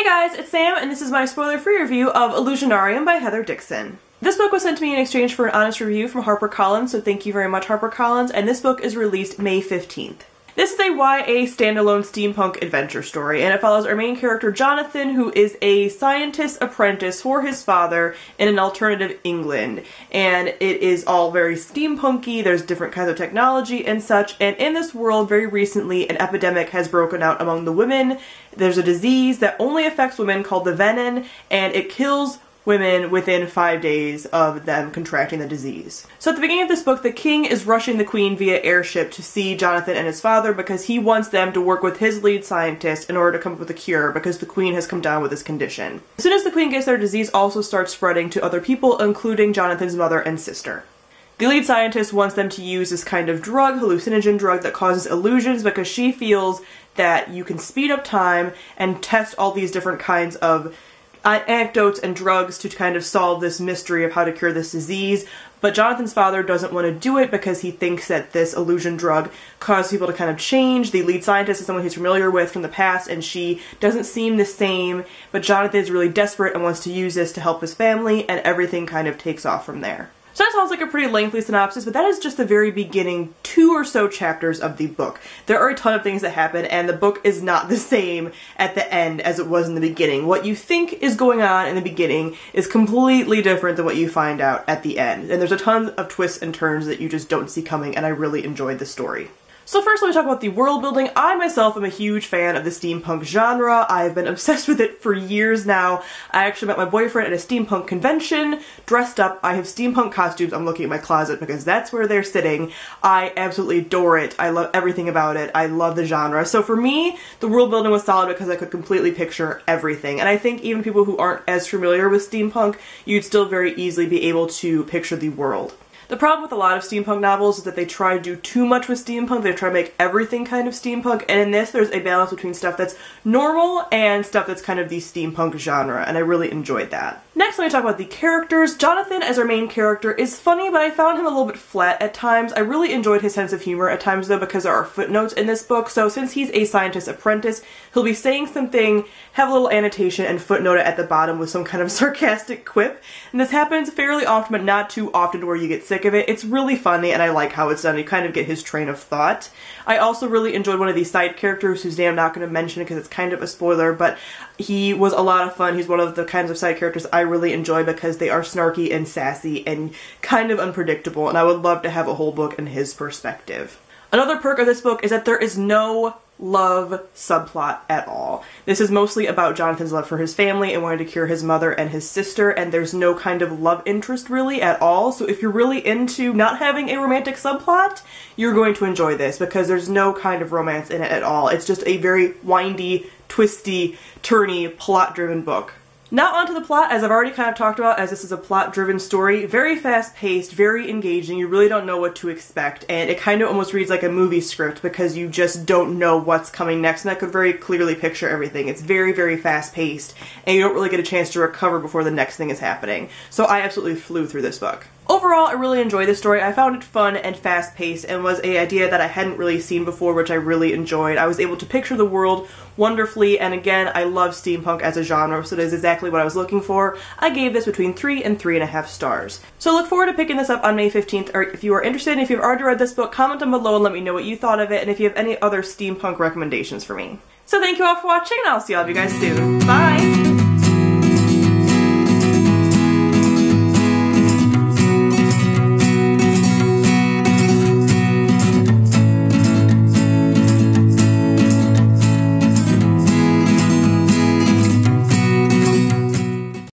Hey guys, it's Sam, and this is my spoiler-free review of Illusionarium by Heather Dixon. This book was sent to me in exchange for an honest review from HarperCollins, so thank you very much, HarperCollins, and this book is released May 15th. This is a YA standalone steampunk adventure story, and it follows our main character Jonathan, who is a scientist apprentice for his father in an alternative England. And it is all very steampunky, there's different kinds of technology and such, and in this world, very recently, an epidemic has broken out among the women. There's a disease that only affects women called the venin, and it kills women within 5 days of them contracting the disease. So at the beginning of this book, the king is rushing the queen via airship to see Jonathan and his father because he wants them to work with his lead scientist in order to come up with a cure because the queen has come down with this condition. As soon as the queen gets there, disease also starts spreading to other people, including Jonathan's mother and sister. The lead scientist wants them to use this kind of drug, hallucinogen drug, that causes illusions because she feels that you can speed up time and test all these different kinds of anecdotes and drugs to kind of solve this mystery of how to cure this disease, but Jonathan's father doesn't want to do it because he thinks that this illusion drug causes people to kind of change. The lead scientist is someone he's familiar with from the past, and she doesn't seem the same, but Jonathan is really desperate and wants to use this to help his family, and everything kind of takes off from there. So that sounds like a pretty lengthy synopsis, but that is just the very beginning 2 or so chapters of the book. There are a ton of things that happen, and the book is not the same at the end as it was in the beginning. What you think is going on in the beginning is completely different than what you find out at the end. And there's a ton of twists and turns that you just don't see coming, and I really enjoyed the story. So first, let me talk about the world building. I myself am a huge fan of the steampunk genre. I've been obsessed with it for years now. I actually met my boyfriend at a steampunk convention, dressed up. I have steampunk costumes. I'm looking at my closet because that's where they're sitting. I absolutely adore it. I love everything about it. I love the genre. So for me, the world building was solid because I could completely picture everything. And I think even people who aren't as familiar with steampunk, you'd still very easily be able to picture the world. The problem with a lot of steampunk novels is that they try to do too much with steampunk. They try to make everything kind of steampunk, and in this there's a balance between stuff that's normal and stuff that's kind of the steampunk genre, and I really enjoyed that. Next, let me talk about the characters. Jonathan, as our main character, is funny, but I found him a little bit flat at times. I really enjoyed his sense of humor at times, though, because there are footnotes in this book, so since he's a scientist apprentice, he'll be saying something, have a little annotation, and footnote it at the bottom with some kind of sarcastic quip. And this happens fairly often, but not too often to where you get sick of it. It's really funny, and I like how it's done. You kind of get his train of thought. I also really enjoyed one of these side characters whose name I'm not going to mention because it's kind of a spoiler, but he was a lot of fun. He's one of the kinds of side characters I really enjoy because they are snarky and sassy and kind of unpredictable, and I would love to have a whole book in his perspective. Another perk of this book is that there is no love subplot at all. This is mostly about Jonathan's love for his family and wanting to cure his mother and his sister, and there's no kind of love interest really at all. So if you're really into not having a romantic subplot, you're going to enjoy this because there's no kind of romance in it at all. It's just a very windy, twisty, turny, plot-driven book. Now onto the plot, as I've already kind of talked about, as this is a plot-driven story. Very fast-paced, very engaging, you really don't know what to expect, and it kind of almost reads like a movie script because you just don't know what's coming next, and I could very clearly picture everything. It's very, very fast-paced, and you don't really get a chance to recover before the next thing is happening. So I absolutely flew through this book. Overall, I really enjoyed this story. I found it fun and fast-paced and was an idea that I hadn't really seen before, which I really enjoyed. I was able to picture the world wonderfully, and again, I love steampunk as a genre, so it is exactly what I was looking for. I gave this between 3 and 3.5 stars. So look forward to picking this up on May 15th, or if you are interested, and if you've already read this book, comment down below and let me know what you thought of it, and if you have any other steampunk recommendations for me. So thank you all for watching, and I'll see all of you guys soon. Bye!